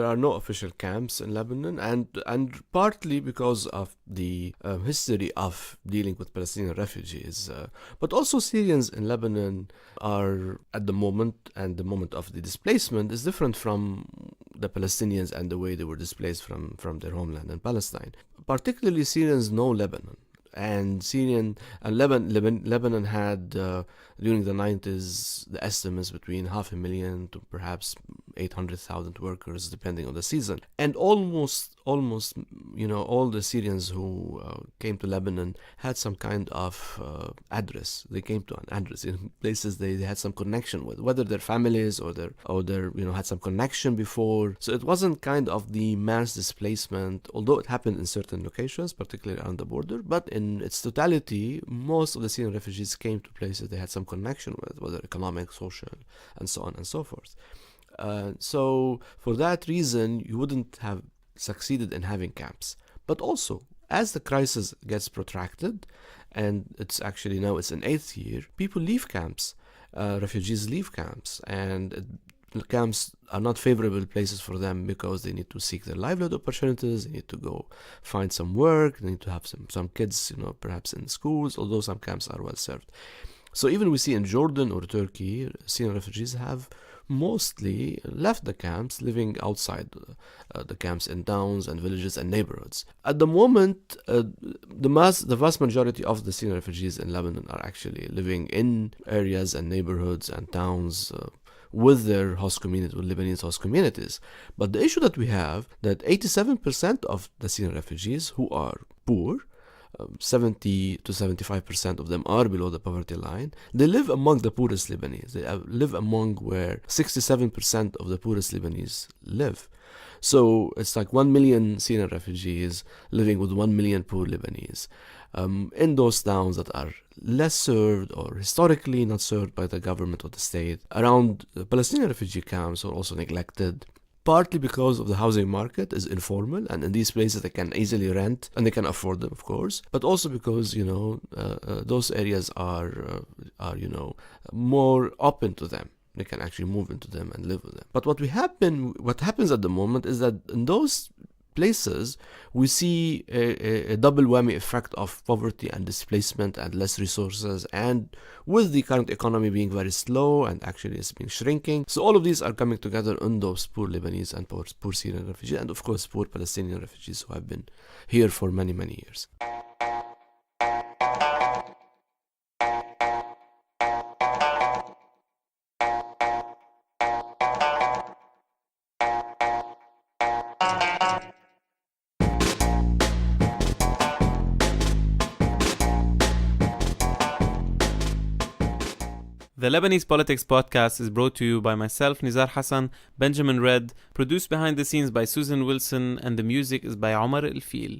there are no official camps in Lebanon, and partly because of the history of dealing with Palestinian refugees. But also Syrians in Lebanon are at the moment, and the moment of the displacement is different from the Palestinians and the way they were displaced from their homeland in Palestine. Particularly Syrians know Lebanon. And Lebanon had during the 90s the estimates between 500,000 to perhaps 800,000 workers depending on the season, and almost all the Syrians who came to Lebanon had some kind of address. They came to an address in places they had some connection with, whether their families or their had some connection before. So it wasn't kind of the mass displacement, although it happened in certain locations, particularly around the border. But in its totality, most of the Syrian refugees came to places they had some connection with, whether economic, social, and so on and so forth. So for that reason, you wouldn't have succeeded in having camps. But also, as the crisis gets protracted, and it's in 8th year, people leave camps. Refugees leave camps, and camps are not favorable places for them because they need to seek their livelihood opportunities, they need to go find some work, they need to have some kids, perhaps in schools, although some camps are well served. So even we see in Jordan or Turkey, Syrian refugees have mostly left the camps, living outside the camps in towns and villages and neighborhoods. At the moment, the vast majority of the Syrian refugees in Lebanon are actually living in areas and neighborhoods and towns with their host community, with Lebanese host communities. But the issue that we have, that 87% of the Syrian refugees who are poor, 70 to 75% of them are below the poverty line. They live among the poorest Lebanese. They live among where 67% of the poorest Lebanese live. So it's like 1 million Syrian refugees living with 1 million poor Lebanese in those towns that are less served or historically not served by the government or the state. Around the Palestinian refugee camps are also neglected, partly because of the housing market is informal, and in these places they can easily rent and they can afford them, of course, but also because those areas are more open to them. They can actually move into them and live with them. But what happens at the moment is that in those places we see a double whammy effect of poverty and displacement and less resources, and with the current economy being very slow and actually it's been shrinking. So all of these are coming together in those poor Lebanese and poor Syrian refugees, and of course poor Palestinian refugees who have been here for many, many years. The Lebanese Politics Podcast is brought to you by myself, Nizar Hassan, Benjamin Red, produced behind the scenes by Susan Wilson, and the music is by Omar El Fil.